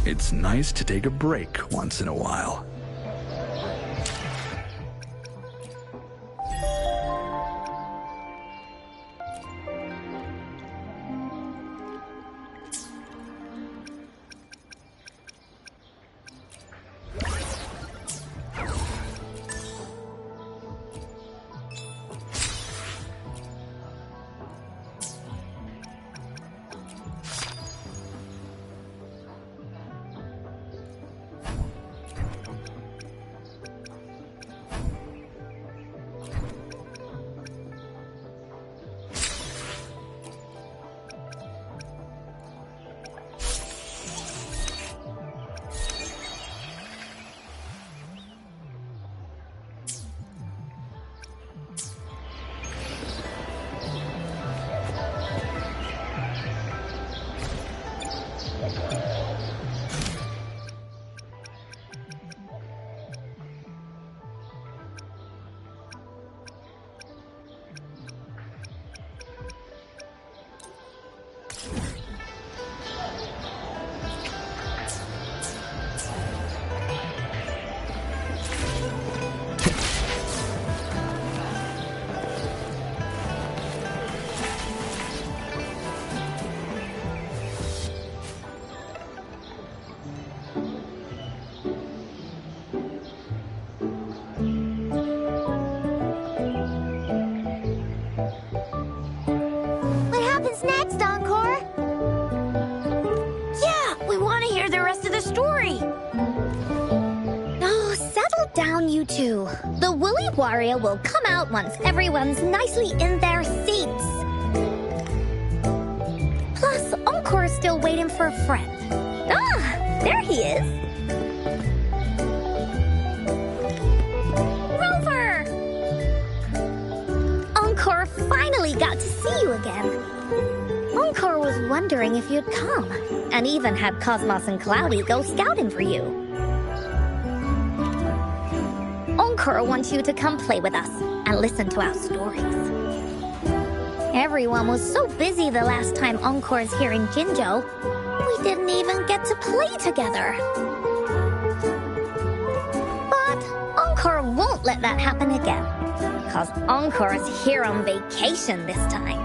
It's nice to take a break once in a while. The Woolly Warrior will come out once everyone's nicely in their seats. Plus, Encore's still waiting for a friend. Ah, there he is. Rover! Encore finally got to see you again. Encore was wondering if you'd come, and even had Cosmos and Cloudy go scouting for you. Encore wants you to come play with us and listen to our stories. Everyone was so busy the last time Encore's here in Jinzhou, we didn't even get to play together. But Encore won't let that happen again, because Encore is here on vacation this time.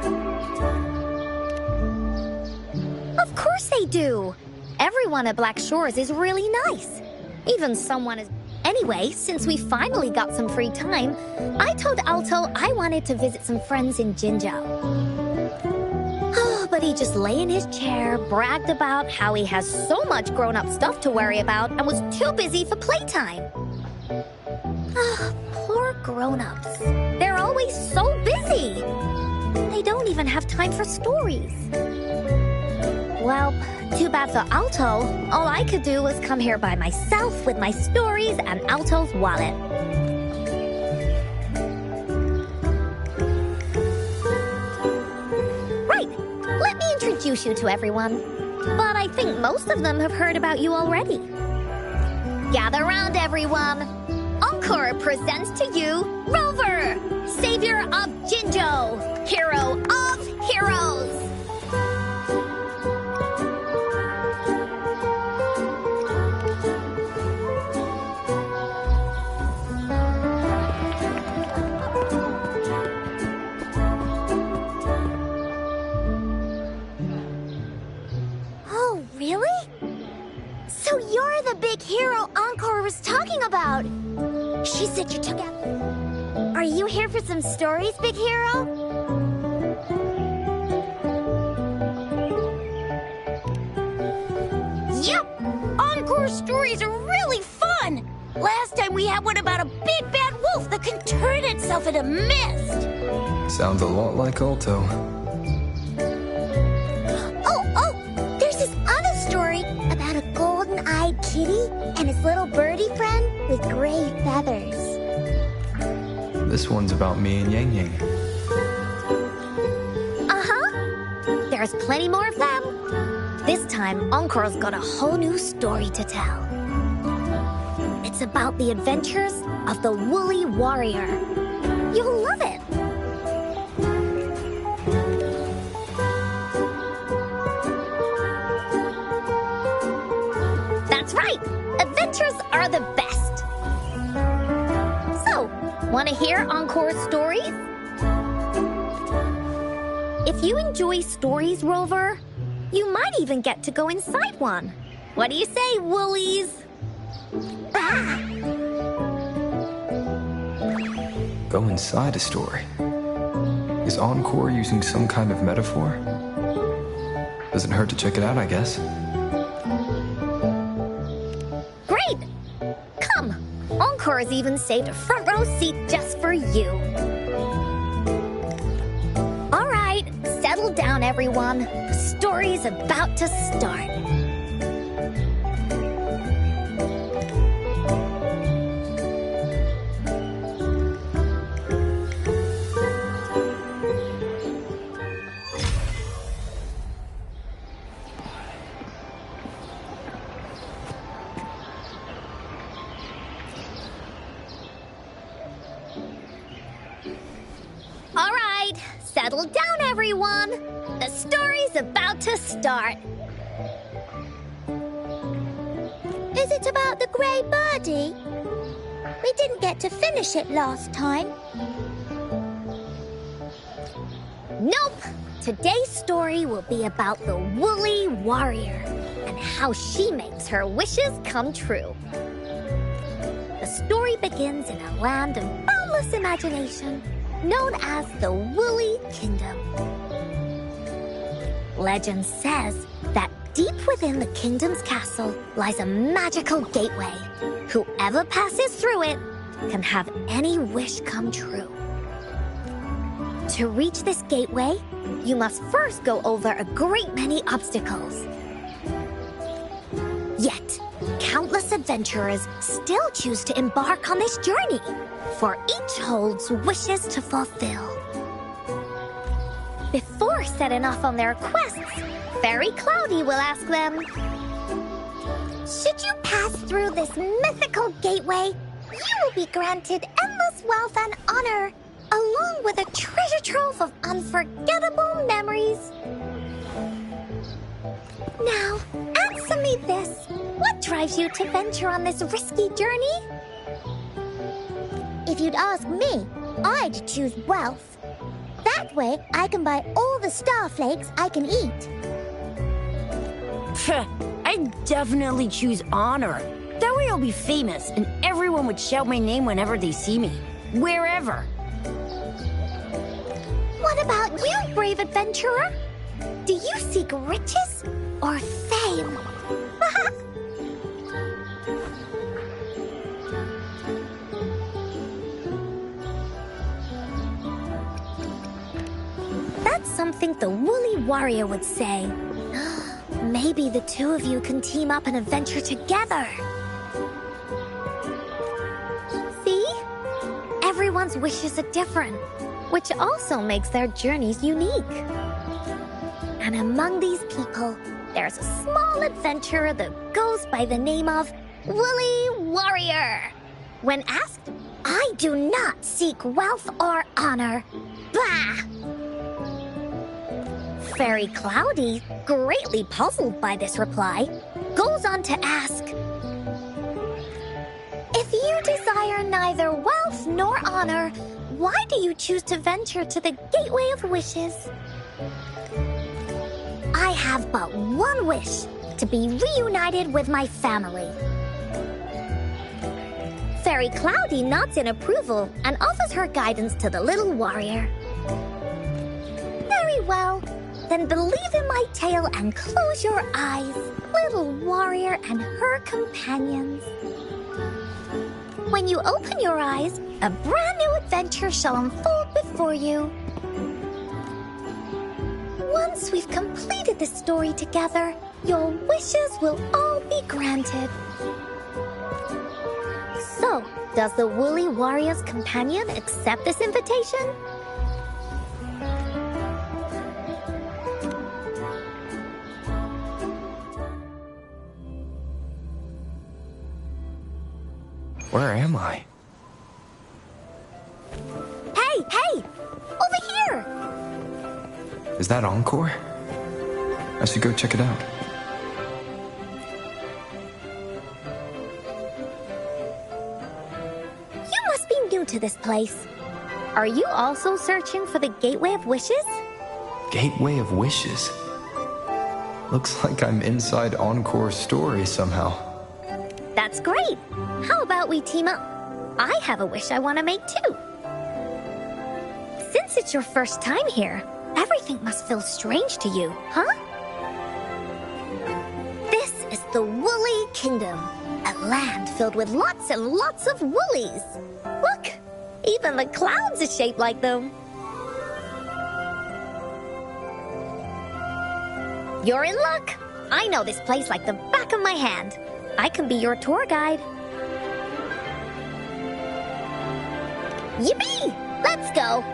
Of course they do! Everyone at Black Shores is really nice. Even someone as... Anyway, since we finally got some free time, I told Alto I wanted to visit some friends in Jinzhou. Oh, but he just lay in his chair, bragged about how he has so much grown-up stuff to worry about, and was too busy for playtime. Ah, poor grown-ups. They're always so busy. They don't even have time for stories. Well, too bad for Alto. All I could do was come here by myself with my stories and Alto's wallet. Right, let me introduce you to everyone. But I think most of them have heard about you already. Gather round, everyone. Encore presents to you Rover, savior of Jinzhou, hero of heroes. Hero Encore was talking about. She said you took out... Are you here for some stories, Big Hero? Yep! Encore stories are really fun! Last time we had one about a big bad wolf that can turn itself into mist! Sounds a lot like Alto. Oh! There's this other story about a golden-eyed kitty and his little birdie friend with gray feathers. This one's about me and Yang Yang. Uh-huh. There's plenty more of them. This time, Encore's got a whole new story to tell. It's about the adventures of the Woolly Warrior. You'll love it. adventures are the best. So, want to hear Encore's stories? If you enjoy stories, Rover, you might even get to go inside one. What do you say, Woolies? Ah! Go inside a story. Is Encore using some kind of metaphor? Doesn't hurt to check it out, I guess. Great! Come, Encore has even saved a front row seat just for you. All right, settle down, everyone. The story's about to start. All right, settle down, everyone. The story's about to start. Is it about the grey birdie? We didn't get to finish it last time. Nope. Today's story will be about the Woolly Warrior and how she makes her wishes come true. The story begins in a land of boundless imagination known as the Woolly Kingdom. Legend says that deep within the kingdom's castle lies a magical gateway. Whoever passes through it can have any wish come true. To reach this gateway, you must first go over a great many obstacles. Yet, countless adventurers still choose to embark on this journey, for each holds wishes to fulfill. Before setting off on their quests, Fairy Cloudy will ask them, Should you pass through this mythical gateway, you will be granted endless wealth and honor, along with a treasure trove of unforgettable memories. Now, answer me this. What drives you to venture on this risky journey? If you'd ask me, I'd choose wealth. That way, I can buy all the starflakes I can eat. I'd definitely choose honor. That way I'll be famous, and everyone would shout my name whenever they see me. Wherever. What about you, brave adventurer? Do you seek riches or fame? that's something the Woolly Warrior would say. Maybe the two of you can team up and adventure together. See? Everyone's wishes are different, which also makes their journeys unique. And among these people, there's a small adventurer that goes by the name of Woolly Warrior. When asked, I do not seek wealth or honor. Bah! Fairy Cloudy, greatly puzzled by this reply, goes on to ask, If you desire neither wealth nor honor, why do you choose to venture to the Gateway of Wishes? I have but one wish, to be reunited with my family. Fairy Cloudy nods in approval and offers her guidance to the little warrior. Very well. Then believe in my tale and close your eyes, little warrior and her companions. When you open your eyes, a brand new adventure shall unfold before you. Once we've completed this story together, your wishes will all be granted. So, does the Woolly Warrior's companion accept this invitation? Where am I? Hey! Over here! Is that Encore? I should go check it out. this place. Are you also searching for the Gateway of Wishes? Gateway of Wishes? Looks like I'm inside Encore's story somehow. That's great. How about we team up? I have a wish I want to make too. Since it's your first time here, everything must feel strange to you, huh? This is the Woolly Kingdom, a land filled with lots and lots of woolies. Look, even the clouds are shaped like them. You're in luck. I know this place like the back of my hand. I can be your tour guide. Yippee! Let's go!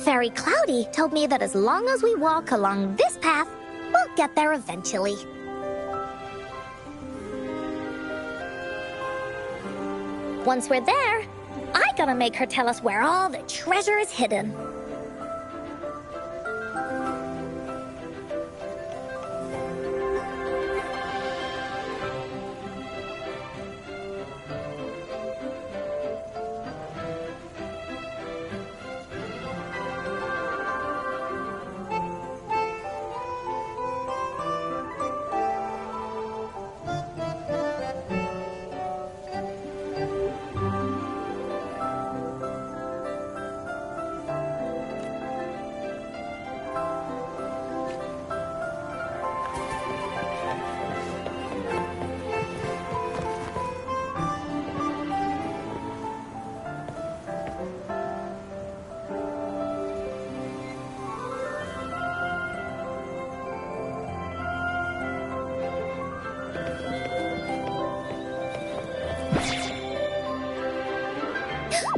Fairy Cloudy told me that as long as we walk along this path, we'll get there eventually. Once we're there, I gotta make her tell us where all the treasure is hidden.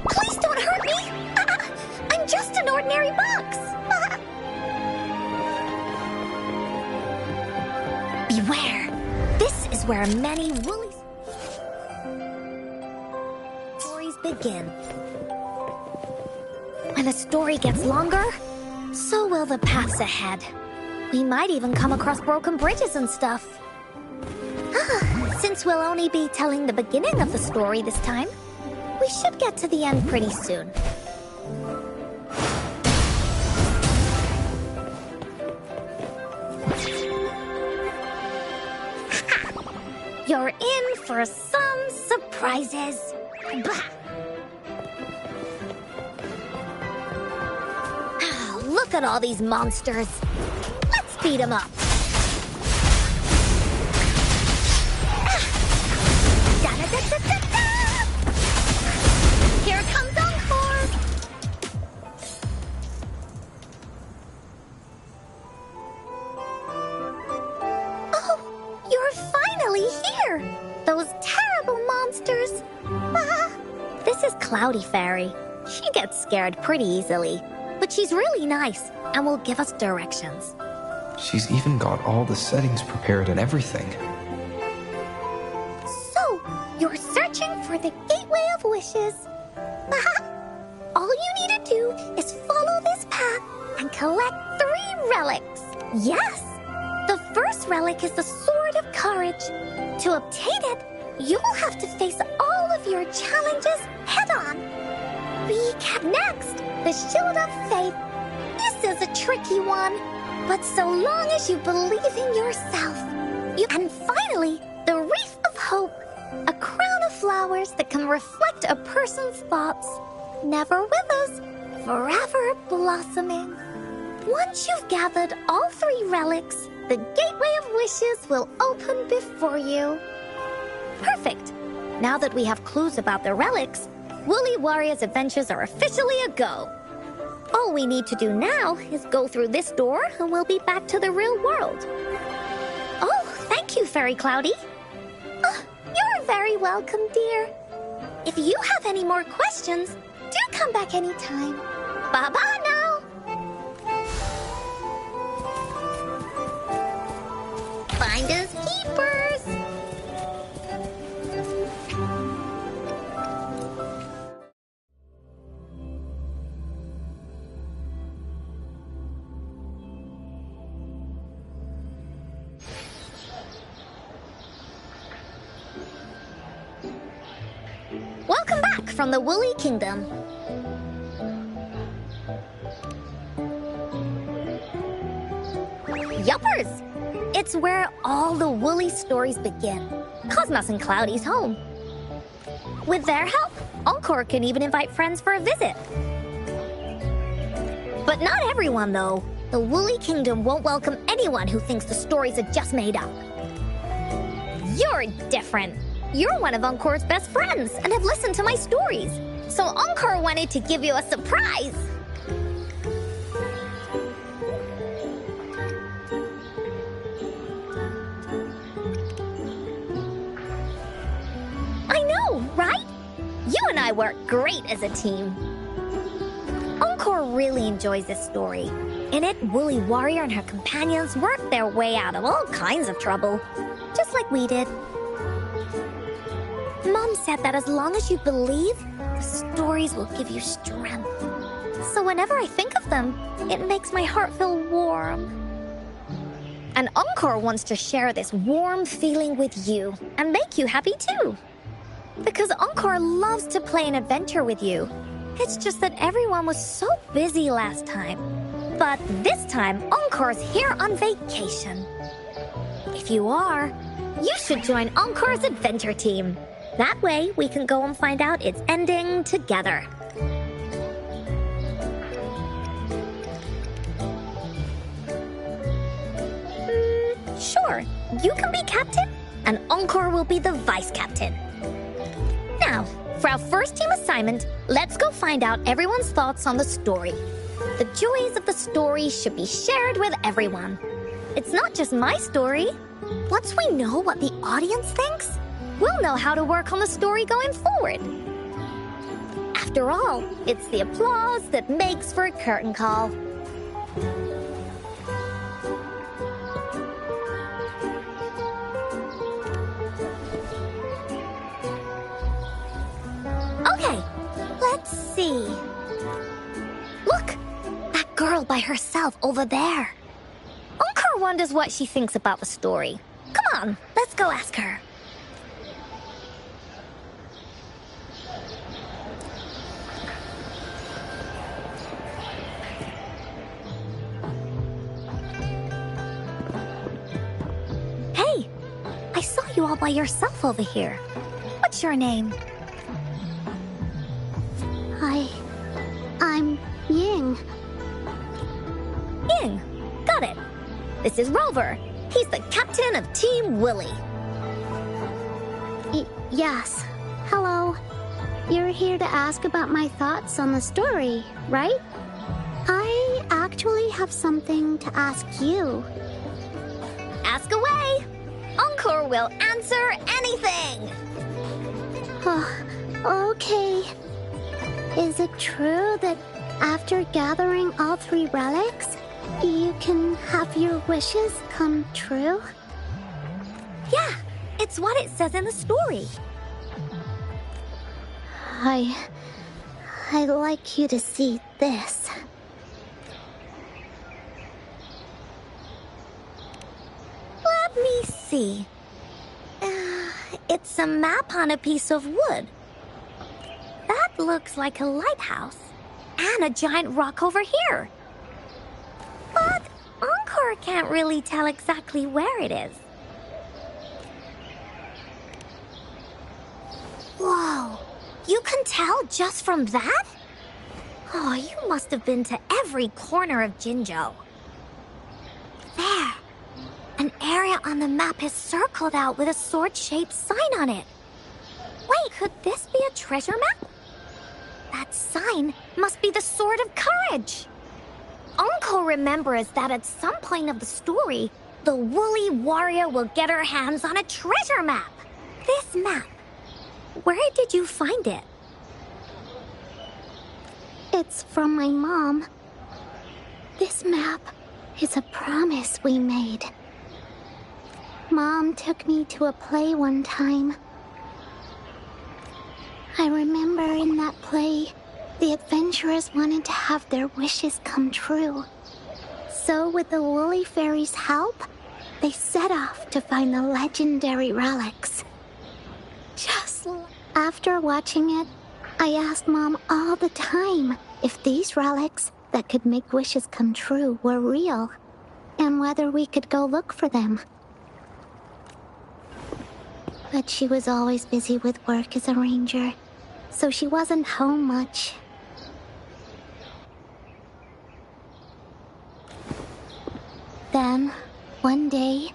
Please don't hurt me! I'm just an ordinary box! Beware! This is where many woolly stories begin. When a story gets longer, so will the paths ahead. We might even come across broken bridges and stuff. Since we'll only be telling the beginning of the story this time, we should get to the end pretty soon. You're in for some surprises. Bah! Look at all these monsters. Let's beat them up. Da-da-da-da-da-da! Here comes Encore! Oh, you're finally here! Those terrible monsters! This is Cloudy Fairy. She gets scared pretty easily, but she's really nice and will give us directions. She's even got all the settings prepared and everything. So, you're searching for the Gateway of Wishes. All you need to do is follow this path and collect 3 relics. Yes! The first relic is the Sword of Courage. To obtain it, you'll have to face all of your challenges head-on. Next, the Shield of Faith. This is a tricky one, but so long as you believe in yourself. And finally, the Wreath of Hope. A crown of flowers that can reflect a person's thoughts. Never withers, forever blossoming. Once you've gathered all 3 relics, the Gateway of Wishes will open before you. Perfect. Now that we have clues about the relics, Woolly Warrior's adventures are officially a go. All we need to do now is go through this door and we'll be back to the real world. Oh, thank you, Fairy Cloudy. You're very welcome, dear. If you have any more questions, do come back anytime. Bye-bye now. Finders keepers. from the Woolly Kingdom. Yuppers! It's where all the Woolly stories begin. Cosmos and Cloudy's home. With their help, Encore can even invite friends for a visit. But not everyone, though. The Woolly Kingdom won't welcome anyone who thinks the stories are just made up. You're different. You're one of Encore's best friends and have listened to my stories. So Encore wanted to give you a surprise. I know, right? You and I work great as a team. Encore really enjoys this story. In it, Woolly Warrior and her companions work their way out of all kinds of trouble, just like we did. Mom said that as long as you believe, the stories will give you strength. So whenever I think of them, it makes my heart feel warm. And Encore wants to share this warm feeling with you and make you happy too. Because Encore loves to play an adventure with you. It's just that everyone was so busy last time. But this time, Encore's here on vacation. If you are, you should join Encore's adventure team. That way, we can go and find out its ending together. Sure, you can be captain, and Encore will be the vice captain. Now, for our first team assignment, let's go find out everyone's thoughts on the story. The joys of the story should be shared with everyone. It's not just my story. Once we know what the audience thinks, we'll know how to work on the story going forward. After all, it's the applause that makes for a curtain call. Okay, let's see. Look, that girl by herself over there. Encore wonders what she thinks about the story. Come on, let's go ask her. Hey, I saw you all by yourself over here. What's your name? I'm Ying. Ying. Got it. This is Rover. He's the captain of Team Willy. Yes. Hello. You're here to ask about my thoughts on the story, right? I actually have something to ask you. Ask away. Encore will answer anything. Okay. Is it true that after gathering all 3 relics, you can have your wishes come true? Yeah, it's what it says in the story. I'd like you to see this. Let me see. It's a map on a piece of wood. That looks like a lighthouse. And a giant rock over here. But Encore can't really tell exactly where it is. Whoa, you can tell just from that? Oh, you must have been to every corner of Jinzhou. There, an area on the map is circled out with a sword-shaped sign on it. Wait, could this be a treasure map? That sign must be the Sword of Courage. Uncle remembers that at some point of the story, the Woolly Warrior will get her hands on a treasure map. This map, where did you find it? It's from my mom. This map is a promise we made. Mom took me to a play one time. I remember in that play, the adventurers wanted to have their wishes come true. So with the Woolly Fairy's help, they set off to find the legendary relics. Just after watching it, I asked Mom all the time if these relics that could make wishes come true were real, and whether we could go look for them. But she was always busy with work as a ranger, so she wasn't home much. Then, one day,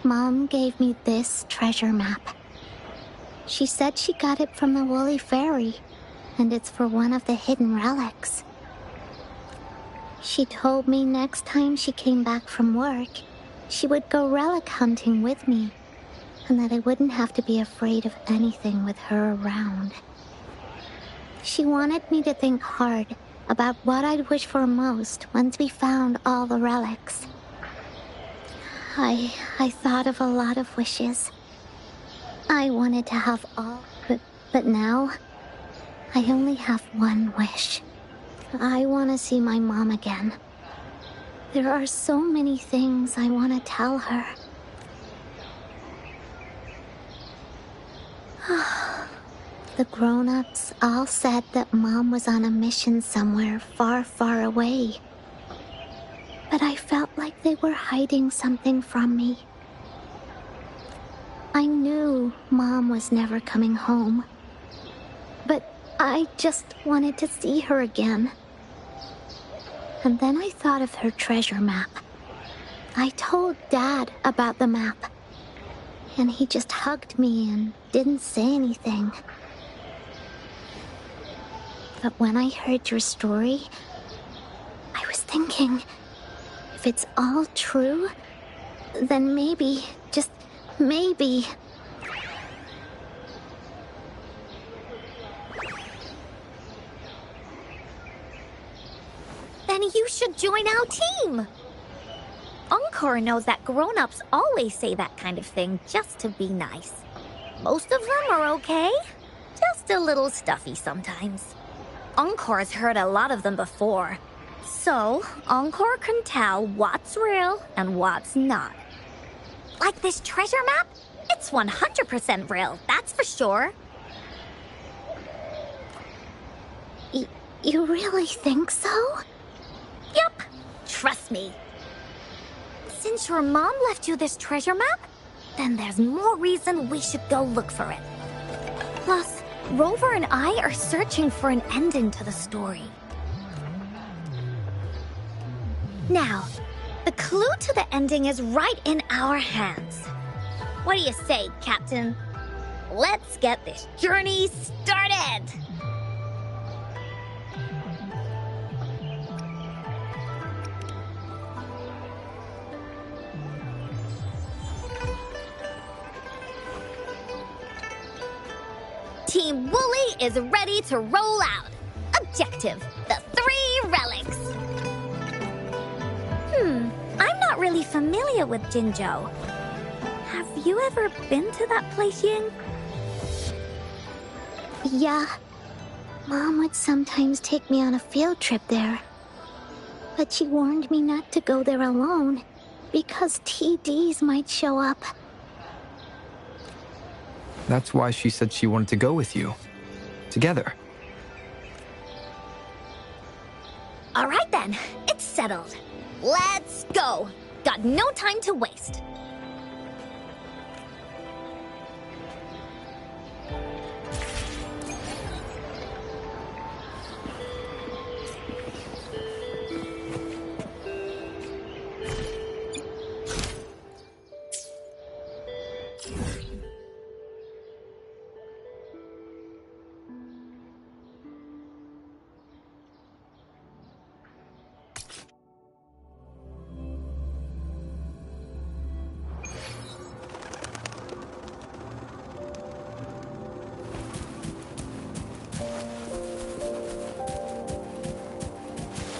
Mom gave me this treasure map. She said she got it from the Woolly Fairy, and it's for one of the hidden relics. She told me next time she came back from work, she would go relic hunting with me, and that I wouldn't have to be afraid of anything with her around. She wanted me to think hard about what I'd wish for most once we found all the relics. I thought of a lot of wishes. I wanted to have all, but now I only have one wish. I want to see my mom again. There are so many things I want to tell her. The grown-ups all said that Mom was on a mission somewhere far, far away. But I felt like they were hiding something from me. I knew Mom was never coming home. But I just wanted to see her again. And then I thought of her treasure map. I told Dad about the map, and he just hugged me and didn't say anything. But when I heard your story, I was thinking, if it's all true, then maybe, just maybe, Then you should join our team. Encore knows that grown-ups always say that kind of thing just to be nice. Most of them are okay, just a little stuffy sometimes. Encore's heard a lot of them before, so Encore can tell what's real and what's not. Like this treasure map? It's 100% real, that's for sure. You really think so? Yup, trust me. Since your mom left you this treasure map, then there's more reason we should go look for it. Plus, Rover and I are searching for an ending to the story. Now, the clue to the ending is right in our hands. What do you say, Captain? Let's get this journey started! Team Wooly is ready to roll out. Objective, the 3 relics. I'm not really familiar with Jinzhou. Have you ever been to that place, Ying? Yeah. Mom would sometimes take me on a field trip there. But she warned me not to go there alone, because TDs might show up. That's why she said she wanted to go with you. Together. All right then, it's settled. Let's go. Got no time to waste.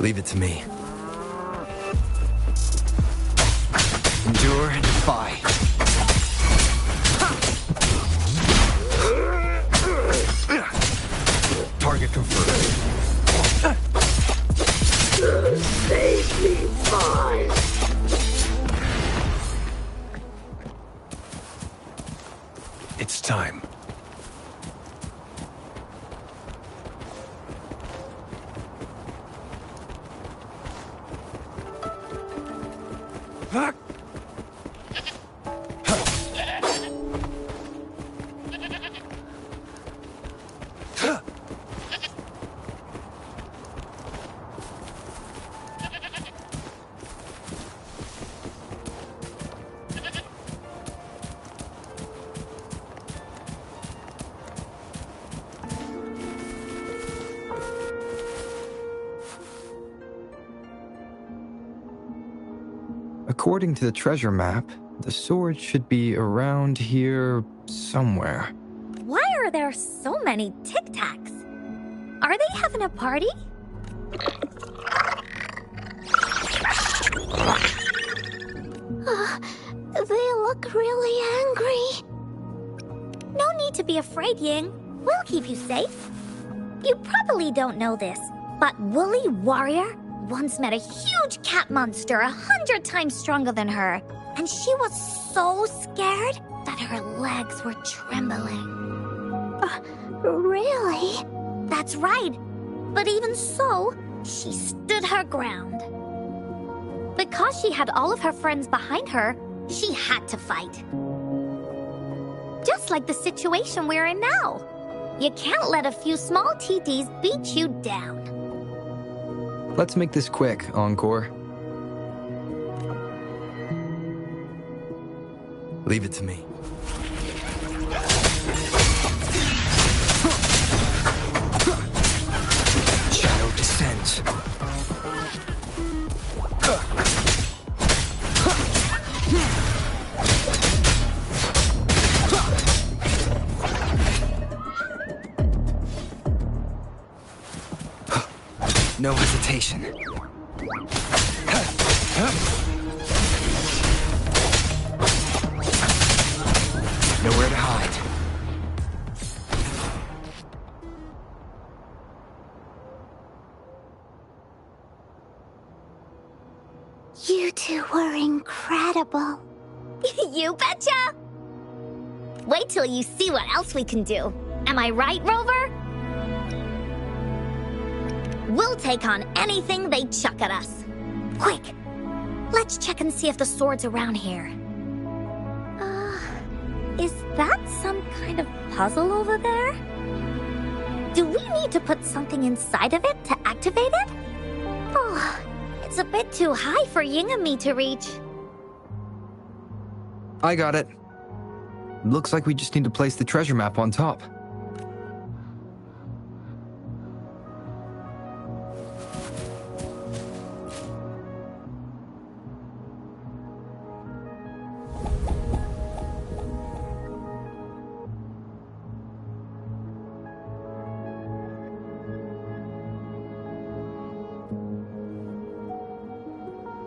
Leave it to me. Endure and defy. Target confirmed. Save me, mine. It's time. According to the treasure map, the sword should be around here somewhere. Why are there so many Tic Tacs? Are they having a party? They look really angry. No need to be afraid, Ying. We'll keep you safe. You probably don't know this, but Woolly Warrior once met a huge cat monster 100 times stronger than her, and she was so scared that her legs were trembling. Really? That's right. But even so, she stood her ground. Because she had all of her friends behind her, she had to fight. Just like the situation we're in now. You can't let a few small TTs beat you down. Let's make this quick, Encore. Leave it to me. Shadow descends. No hesitation. Nowhere to hide. You two were incredible. You betcha! Wait till you see what else we can do. Am I right, Rover? We'll take on anything they chuck at us. Quick! Let's check and see if the sword's around here. Is that some kind of puzzle over there? Do we need to put something inside of it to activate it? Oh, it's a bit too high for Ying and me to reach. I got it. Looks like we just need to place the treasure map on top.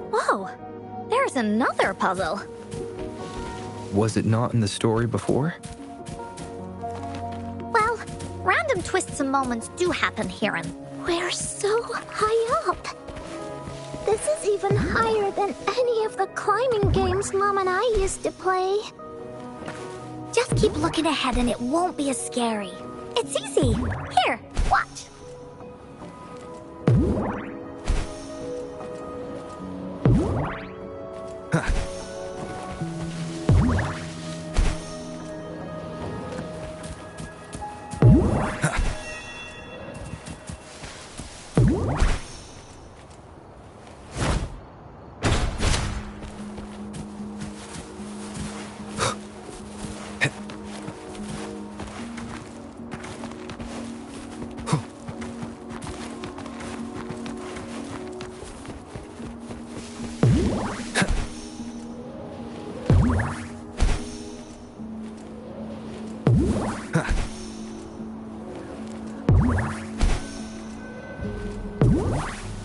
Whoa, there's another puzzle. Was it not in the story before? Well, random twists and moments do happen here and... We're so high up. This is even higher than any of the climbing games Mom and I used to play. Just keep looking ahead and it won't be as scary. It's easy. Here, watch.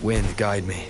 Wind, guide me.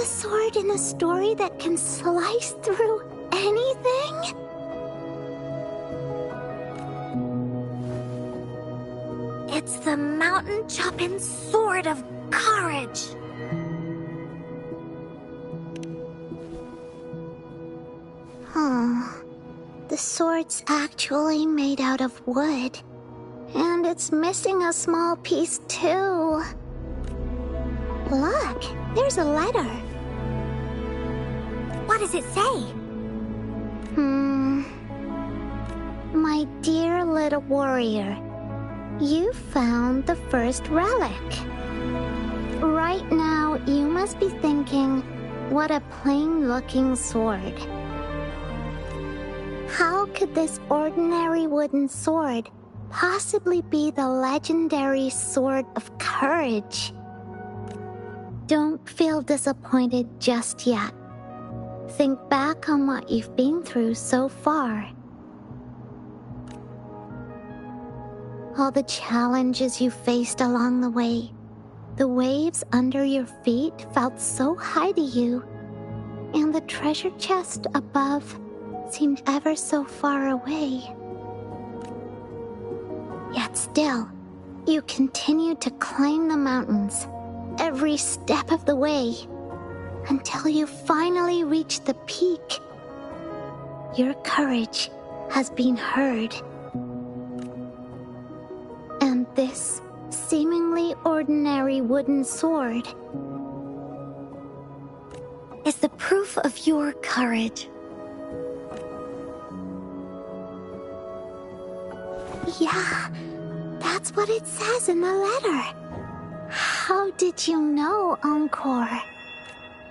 sword in a story that can slice through anything? It's the mountain chopping sword of courage. Huh. The sword's actually made out of wood. And it's missing a small piece too. Look, there's a letter. What does it say? My dear little warrior, you found the first relic. Right now, you must be thinking, what a plain-looking sword. How could this ordinary wooden sword possibly be the legendary sword of courage? Don't feel disappointed just yet. Think back on what you've been through so far. All the challenges you faced along the way. The waves under your feet felt so high to you, and the treasure chest above seemed ever so far away. Yet still, you continued to climb the mountains, every step of the way, until you finally reached the peak. Your courage has been heard. And this seemingly ordinary wooden sword is the proof of your courage. Yeah, that's what it says in the letter. How did you know, Encore?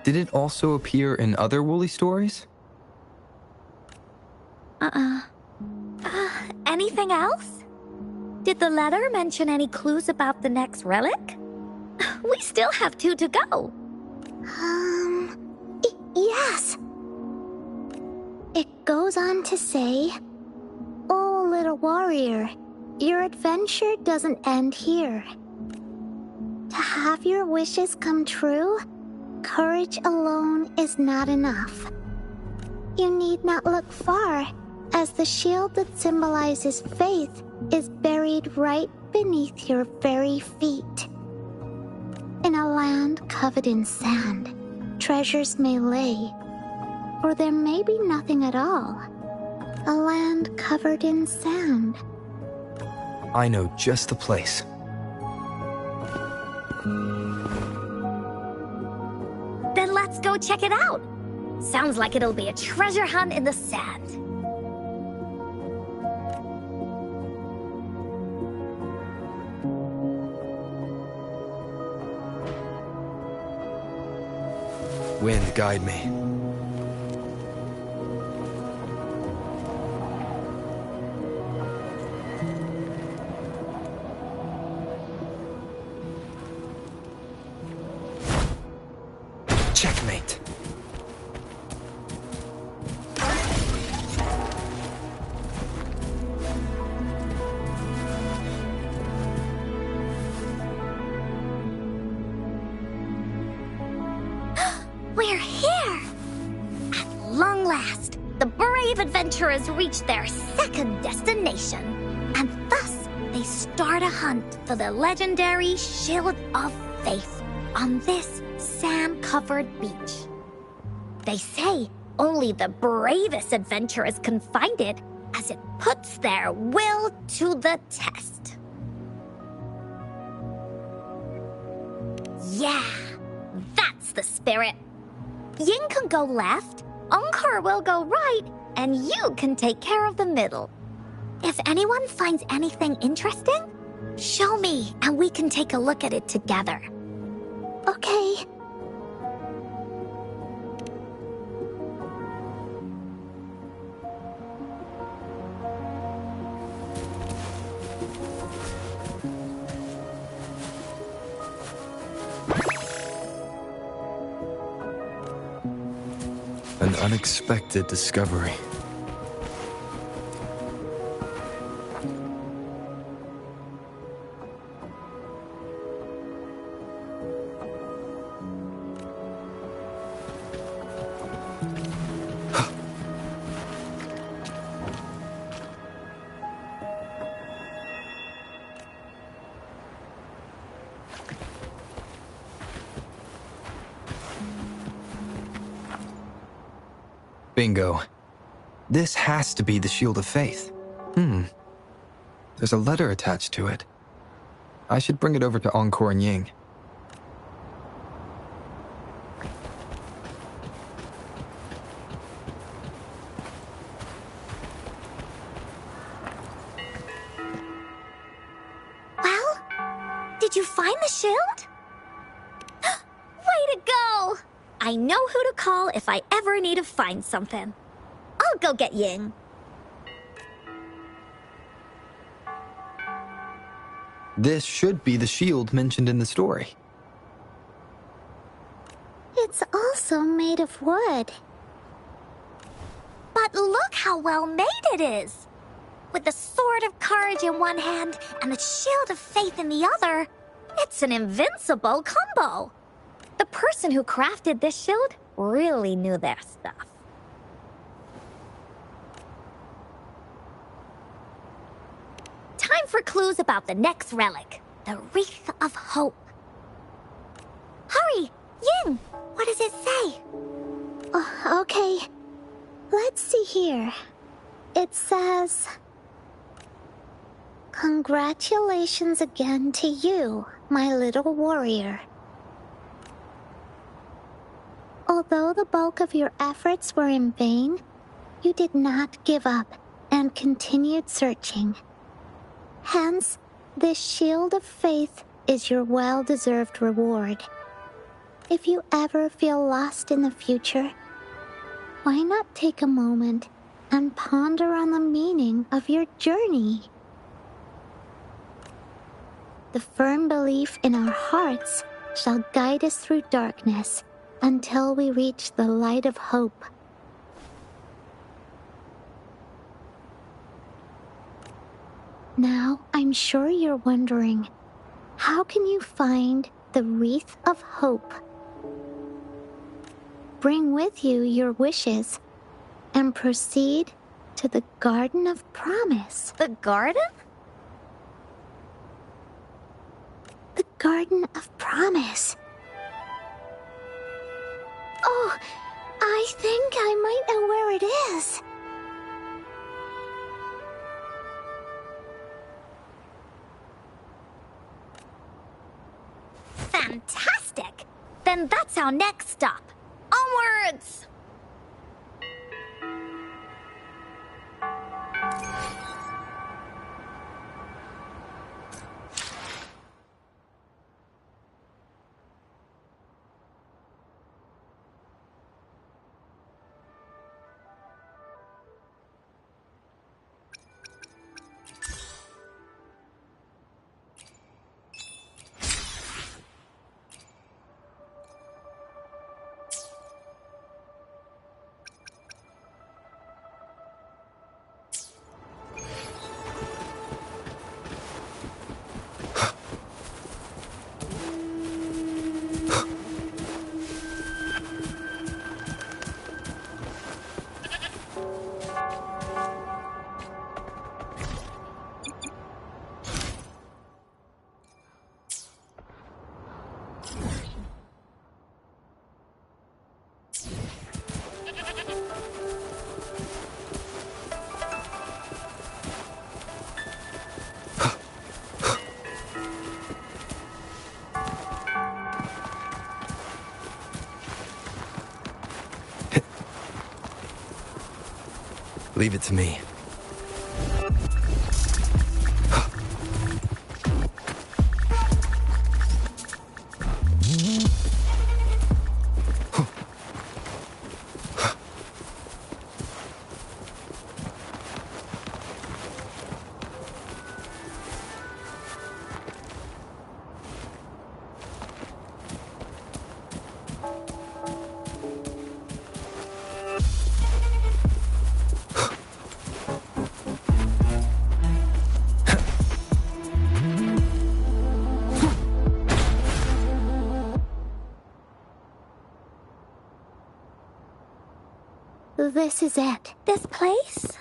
Did it also appear in other Woolly stories? Anything else? Did the letter mention any clues about the next relic? We still have 2 to go. Yes. It goes on to say, "Oh, little warrior, your adventure doesn't end here. To have your wishes come true, courage alone is not enough. You need not look far, as the shield that symbolizes faith is buried right beneath your very feet. In a land covered in sand, treasures may lay, or there may be nothing at all. A land covered in sand." I know just the place. Then let's go check it out. Sounds like it'll be a treasure hunt in the sand. Wind, guide me. Checkmate. We're here! At long last, the brave adventurers reach their second destination, and thus they start a hunt for the legendary Shield of Faith on this sand-covered beach. They say only the bravest adventurers can find it, as it puts their will to the test. Yeah, that's the spirit. Yin can go left, Encore will go right, and you can take care of the middle. If anyone finds anything interesting, show me and we can take a look at it together. Okay. An unexpected discovery. Bingo. This has to be the Shield of Faith. There's a letter attached to it. I should bring it over to Encore and Ying. Well, did you find the shield? Way to go! I know who to call if I ever need to find something. I'll go get Ying. This should be the shield mentioned in the story. It's also made of wood. But look how well made it is! With the sword of courage in one hand and the shield of faith in the other, it's an invincible combo. The person who crafted this shield really knew their stuff. Time for clues about the next relic, the Wreath of Hope. Hurry! Ying! What does it say? Okay. Let's see here. It says... Congratulations again to you, my little warrior. Although the bulk of your efforts were in vain, you did not give up and continued searching. Hence, this shield of faith is your well-deserved reward. If you ever feel lost in the future, why not take a moment and ponder on the meaning of your journey? The firm belief in our hearts shall guide us through darkness until we reach the light of hope. Now, I'm sure you're wondering, how can you find the Wreath of Hope? Bring with you your wishes and proceed to the Garden of Promise. The garden? The Garden of Promise. Oh, I think I might know where it is. Fantastic! Then that's our next stop. Onwards! Leave it to me. This is it. This place,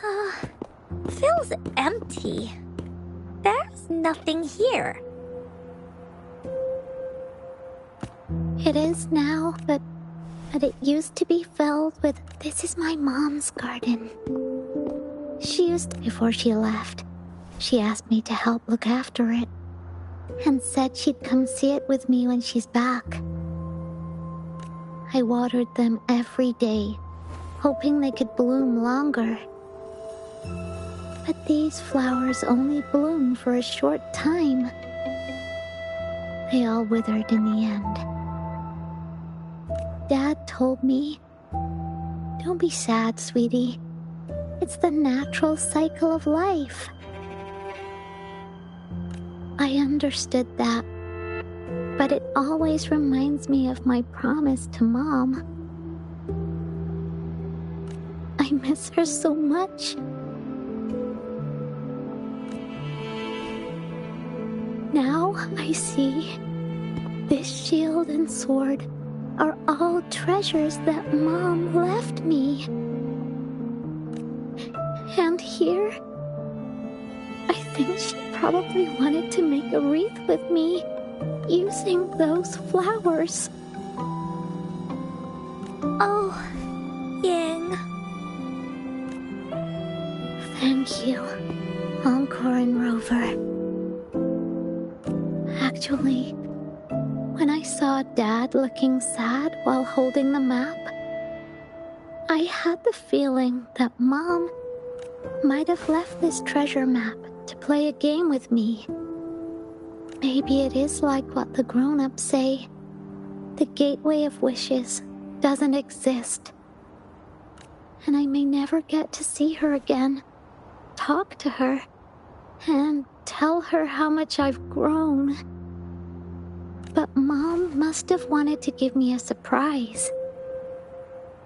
feels empty. There's nothing here. It is now, but but it used to be filled with, "This is my mom's garden." Before she left, she asked me to help look after it, and said she'd come see it with me when she's back. I watered them every day, hoping they could bloom longer. But these flowers only bloom for a short time. They all withered in the end. Dad told me, "Don't be sad, sweetie. It's the natural cycle of life." I understood that, but it always reminds me of my promise to Mom. I miss her so much. Now I see this shield and sword are all treasures that Mom left me. And here, I think she probably wanted to make a wreath with me using those flowers. Oh, Ying. Thank you, Encore and Rover. Actually, when I saw Dad looking sad while holding the map, I had the feeling that Mom might have left this treasure map to play a game with me. Maybe it is like what the grown-ups say. The gateway of wishes doesn't exist. And I may never get to see her again, talk to her, and tell her how much I've grown. But Mom must have wanted to give me a surprise.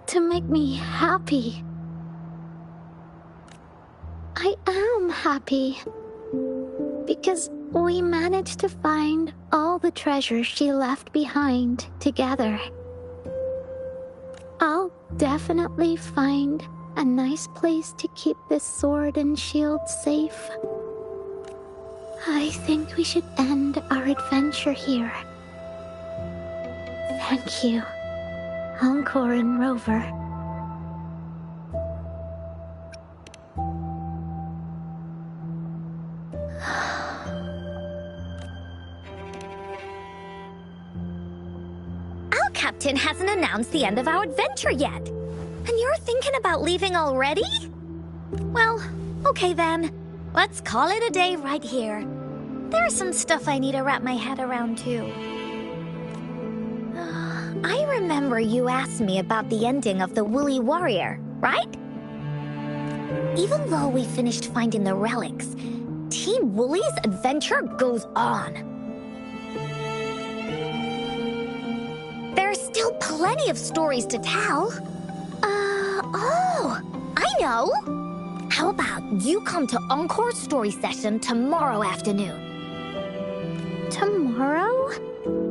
To make me happy. I am happy. Because we managed to find all the treasures she left behind together. I'll definitely find a nice place to keep this sword and shield safe. I think we should end our adventure here. Thank you, Encore and Rover. Our captain hasn't announced the end of our adventure yet. And you're thinking about leaving already? Well, okay then. Let's call it a day right here. There's some stuff I need to wrap my head around too. I remember you asked me about the ending of the Woolly Warrior, right? Even though we finished finding the relics, Team Woolly's adventure goes on. There's still plenty of stories to tell. I know! How about you come to Encore's story session tomorrow afternoon? Tomorrow?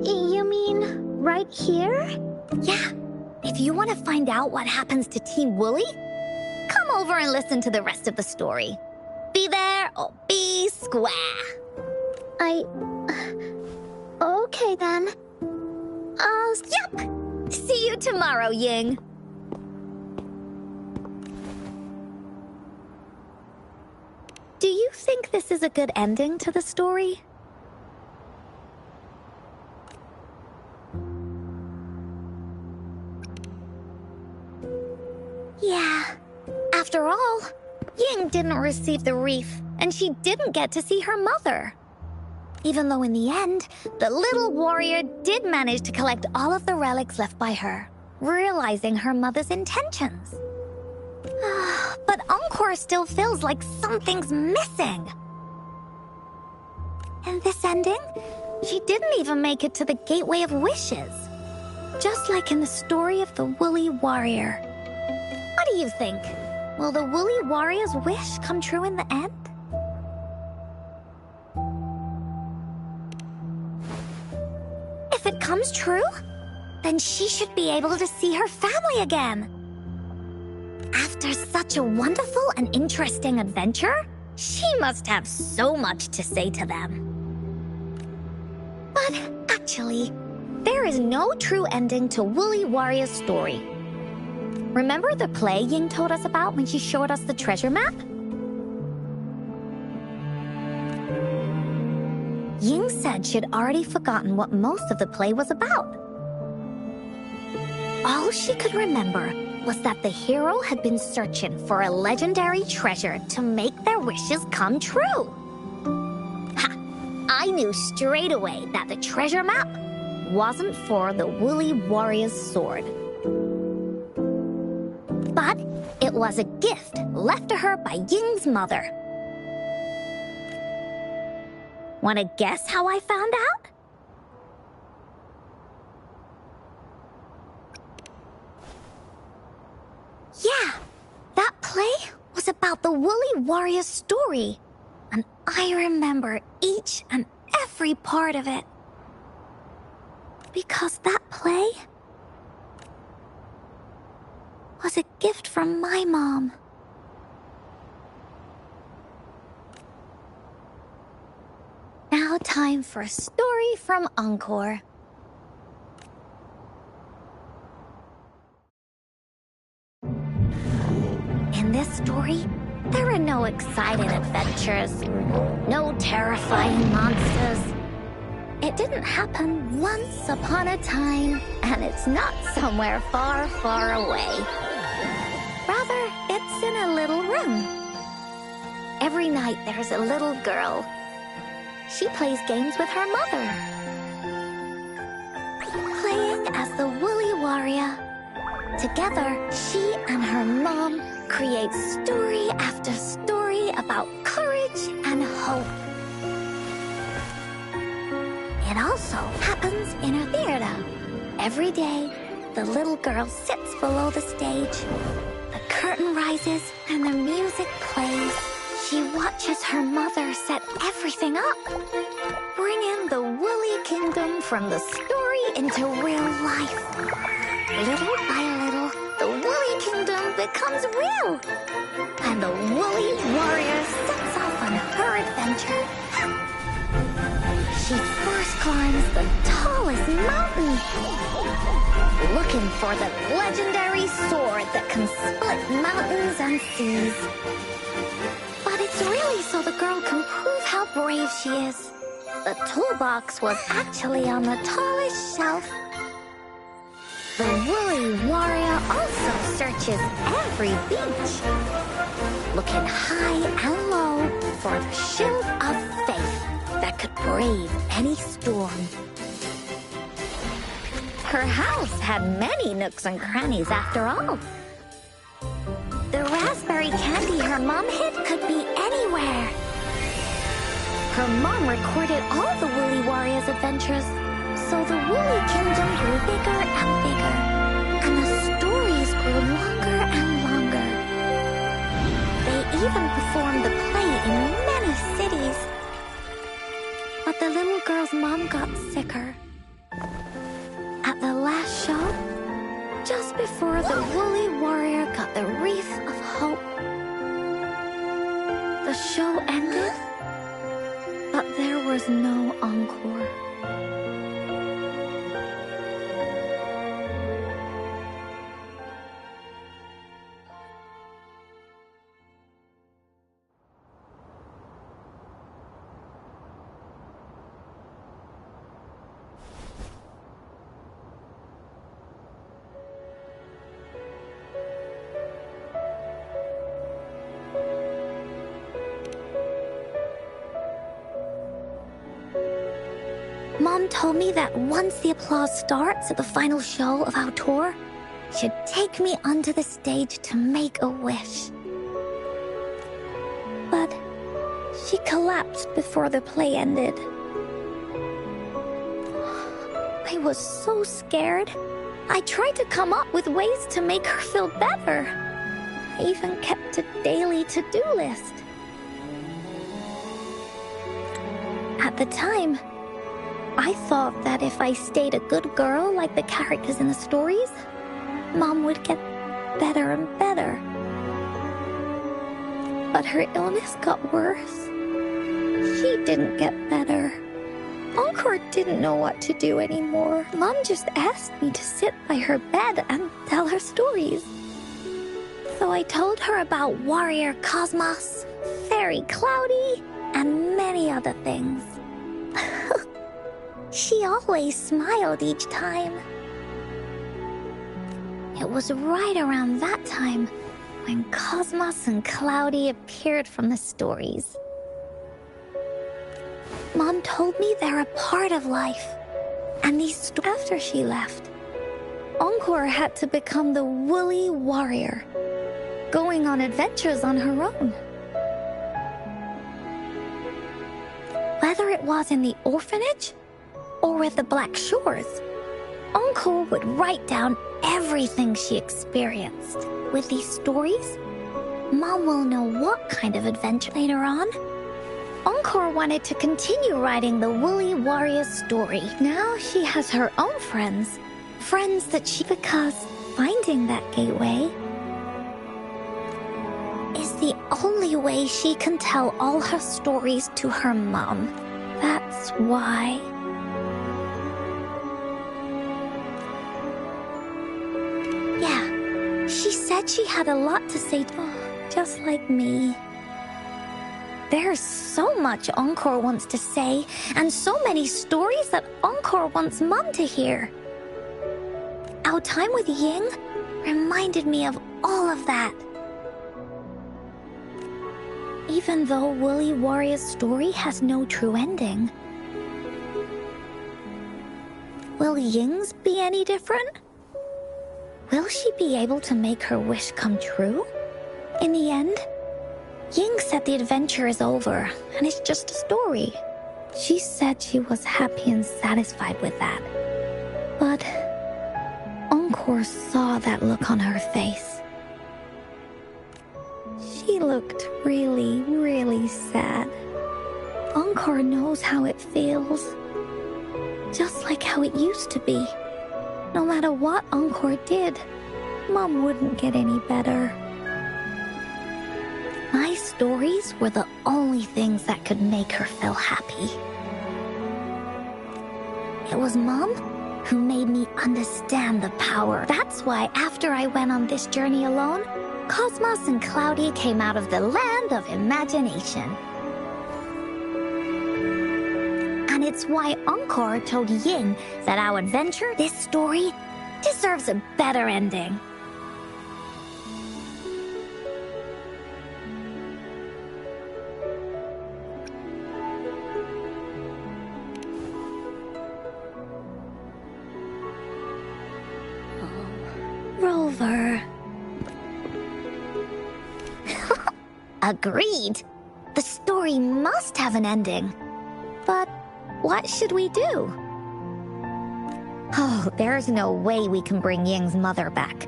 You mean right here? Yeah. If you want to find out what happens to Team Woolly, come over and listen to the rest of the story. Be there or be square. Okay then. Yup! See you tomorrow, Ying. Do you think this is a good ending to the story? Yeah. After all, Ying didn't receive the wreath, and she didn't get to see her mother. Even though in the end, the little warrior did manage to collect all of the relics left by her, realizing her mother's intentions. But Encore still feels like something's missing. In this ending, she didn't even make it to the Gateway of Wishes. Just like in the story of the Woolly Warrior. What do you think? Will the Woolly Warrior's wish come true in the end? If it comes true, then she should be able to see her family again. After such a wonderful and interesting adventure, she must have so much to say to them. But actually, There is no true ending to Woolly Warrior's story. Remember the play Ying told us about when she showed us the treasure map? Ying said she'd already forgotten what most of the play was about. All she could remember was that the hero had been searching for a legendary treasure to make their wishes come true. Ha! I knew straight away that the treasure map wasn't for the Woolly Warrior's sword. But it was a gift left to her by Ying's mother. Want to guess how I found out? Yeah, that play was about the Woolly Warrior's story, and I remember each and every part of it. Because that play was a gift from my mom. Now time for a story from Encore. In this story, there are no exciting adventures, no terrifying monsters. It didn't happen once upon a time, and it's not somewhere far, far away. Rather, it's in a little room. Every night there's a little girl. She plays games with her mother. Playing as the Woolly Warrior. Together, she and her mom create story after story about courage and hope. It also happens in a theater. Every day, the little girl sits below the stage. The curtain rises and the music plays. She watches her mother set everything up, bringing the Woolly Kingdom from the story into real life. Little by little, the Woolly Kingdom becomes real, and the Woolly Warrior sets off on her adventure. She first climbs the tallest mountain, looking for the legendary sword that can split mountains and seas. But it's really so the girl can prove how brave she is. The toolbox was actually on the tallest shelf. The Woolly Warrior also searches every beach, looking high and low for the shield of faith that could brave any storm. Her house had many nooks and crannies after all. The raspberry candy her mom hid could be anywhere. Her mom recorded all the Woolly Warrior's adventures, so the Woolly Kingdom grew bigger and bigger, and the stories grew longer and longer. They even performed the play in many cities. But the little girl's mom got sicker. At the last show, just before the Woolly Warrior got the wreath of hope, the show ended, but there was no encore. Mom told me that once the applause starts at the final show of our tour, she'd take me onto the stage to make a wish. But she collapsed before the play ended. I was so scared. I tried to come up with ways to make her feel better. I even kept a daily to-do list. At the time, I thought that if I stayed a good girl like the characters in the stories, Mom would get better and better. But her illness got worse. She didn't get better. Encore didn't know what to do anymore. Mom just asked me to sit by her bed and tell her stories. So I told her about Warrior Cosmos, Fairy Cloudy, and many other things. She always smiled each time. It was right around that time when Cosmos and Cloudy appeared from the stories. Mom told me they're a part of life, and after she left, Encore had to become the woolly warrior, going on adventures on her own. Whether it was in the orphanage or with the Black Shores, Encore would write down everything she experienced. With these stories, Mom will know what kind of adventure later on. Encore wanted to continue writing the Woolly Warrior story. Now she has her own friends because finding that gateway is the only way she can tell all her stories to her mom. That's why. Yeah, she said she had a lot to say, just like me. There's so much Encore wants to say, and so many stories that Encore wants Mom to hear. Our time with Ying reminded me of all of that. Even though Woolly Warrior's story has no true ending. Will Ying's be any different? Will she be able to make her wish come true? In the end, Ying said the adventure is over, and it's just a story. She said she was happy and satisfied with that. But Encore saw that look on her face. She looked really, really sad. Encore knows how it feels. Just like how it used to be. No matter what Encore did, Mom wouldn't get any better. My stories were the only things that could make her feel happy. It was Mom who made me understand the power. That's why after I went on this journey alone, Cosmos and Cloudy came out of the land of imagination. And it's why Encore told Ying that our adventure, this story, deserves a better ending. Rover. Agreed. The story must have an ending. But what should we do? Oh, there's no way we can bring Ying's mother back.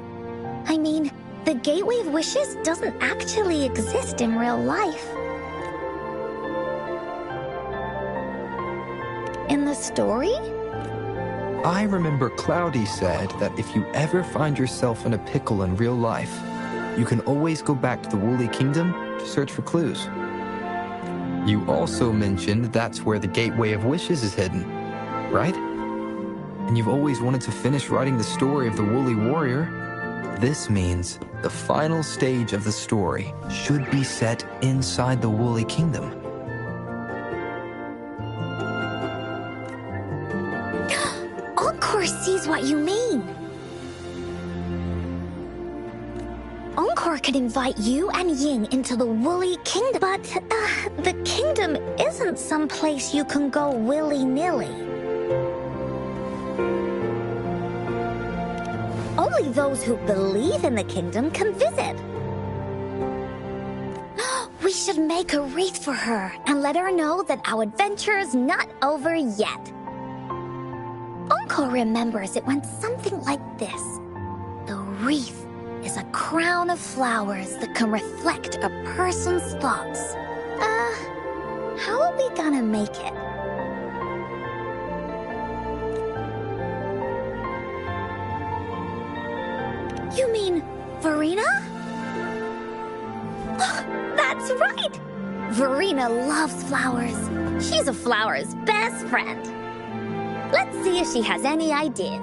I mean, the Gateway of Wishes doesn't actually exist in real life. In the story? I remember Cloudy said that if you ever find yourself in a pickle in real life, you can always go back to the Woolly Kingdom to search for clues. You also mentioned that's where the Gateway of Wishes is hidden, right? And you've always wanted to finish writing the story of the Woolly Warrior. This means the final stage of the story should be set inside the Woolly Kingdom. Encore sees what you mean. Encore could invite you and Ying into the Woolly Kingdom, but the kingdom isn't some place you can go willy-nilly. Only those who believe in the kingdom can visit. We should make a wreath for her and let her know that our adventure is not over yet. Encore remembers it went something like this. The wreath is a crown of flowers that can reflect a person's thoughts. How are we gonna make it? You mean Verena? That's right! Verena loves flowers. She's a flower's best friend. Let's see if she has any ideas.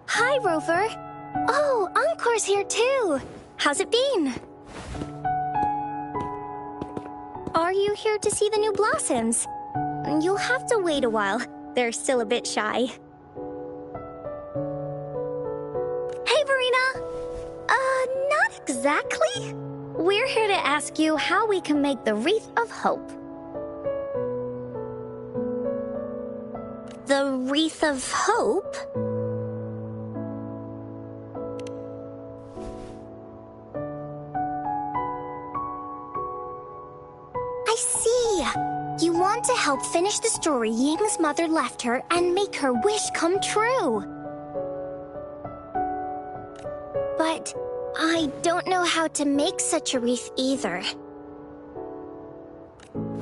Hi, Rover. Oh, Encore's here too. How's it been? Are you here to see the new blossoms? You'll have to wait a while. They're still a bit shy. Hey, Verena! Not exactly. We're here to ask you how we can make the Wreath of Hope. The Wreath of Hope? I see. You want to help finish the story Ying's mother left her and make her wish come true. But I don't know how to make such a wreath either.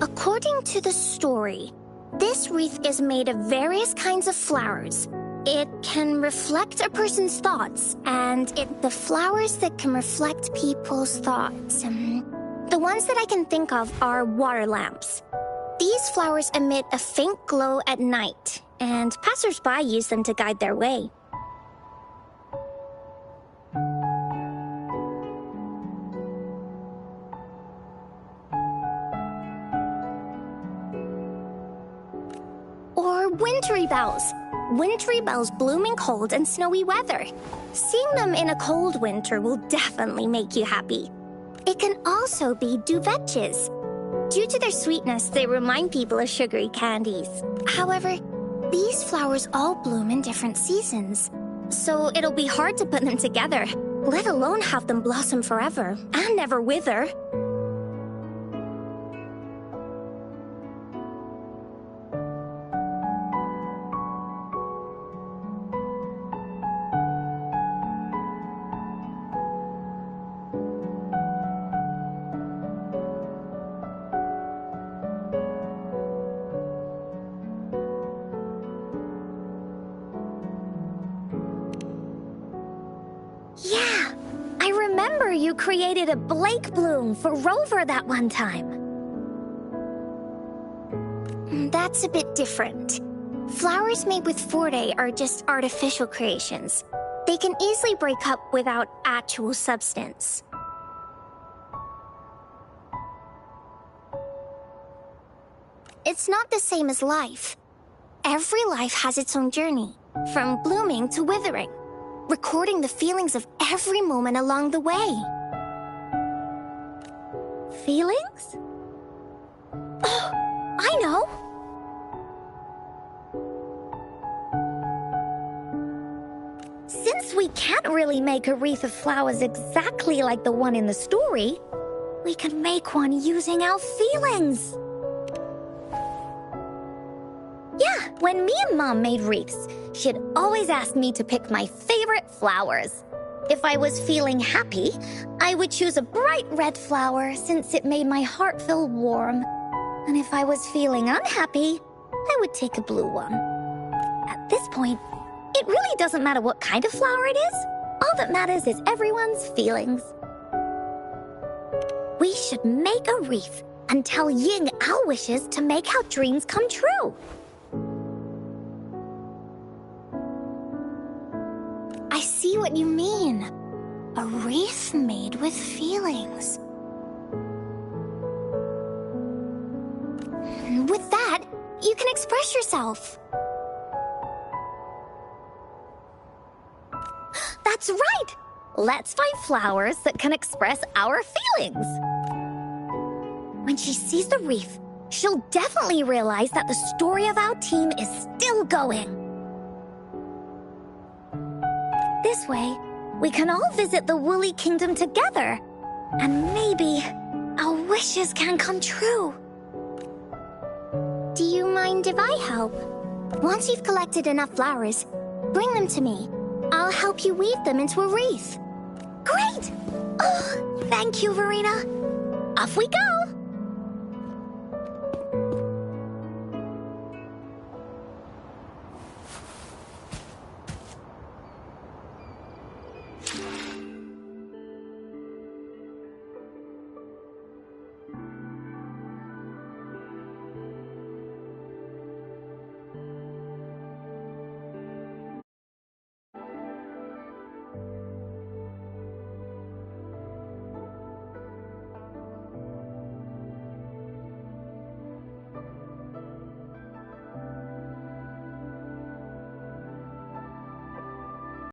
According to the story, this wreath is made of various kinds of flowers. It can reflect a person's thoughts, and the flowers that can reflect people's thoughts. The ones that I can think of are water lamps. These flowers emit a faint glow at night, and passersby use them to guide their way. Or wintry bells. Wintry bells bloom in cold and snowy weather. Seeing them in a cold winter will definitely make you happy. It can also be duvetches. Due to their sweetness, they remind people of sugary candies. However, these flowers all bloom in different seasons, so it'll be hard to put them together, let alone have them blossom forever and never wither. Yeah, I remember you created a Blake bloom for Rover that one time. That's a bit different. Flowers made with Forte are just artificial creations. They can easily break up without actual substance. It's not the same as life. Every life has its own journey, from blooming to withering, recording the feelings of every moment along the way. Feelings? Oh, I know! Since we can't really make a wreath of flowers exactly like the one in the story, we can make one using our feelings. Yeah, when me and Mom made wreaths, she'd always ask me to pick my favorite flowers. If I was feeling happy, I would choose a bright red flower since it made my heart feel warm. And if I was feeling unhappy, I would take a blue one. At this point, it really doesn't matter what kind of flower it is. All that matters is everyone's feelings. We should make a wreath and tell Ying our wishes to make our dreams come true. I see what you mean. A wreath made with feelings. With that, you can express yourself. That's right! Let's find flowers that can express our feelings. When she sees the wreath, she'll definitely realize that the story of our team is still going. This way, we can all visit the Woolly Kingdom together, and maybe our wishes can come true. Do you mind if I help? Once you've collected enough flowers, bring them to me. I'll help you weave them into a wreath. Great! Oh, thank you, Verena. Off we go!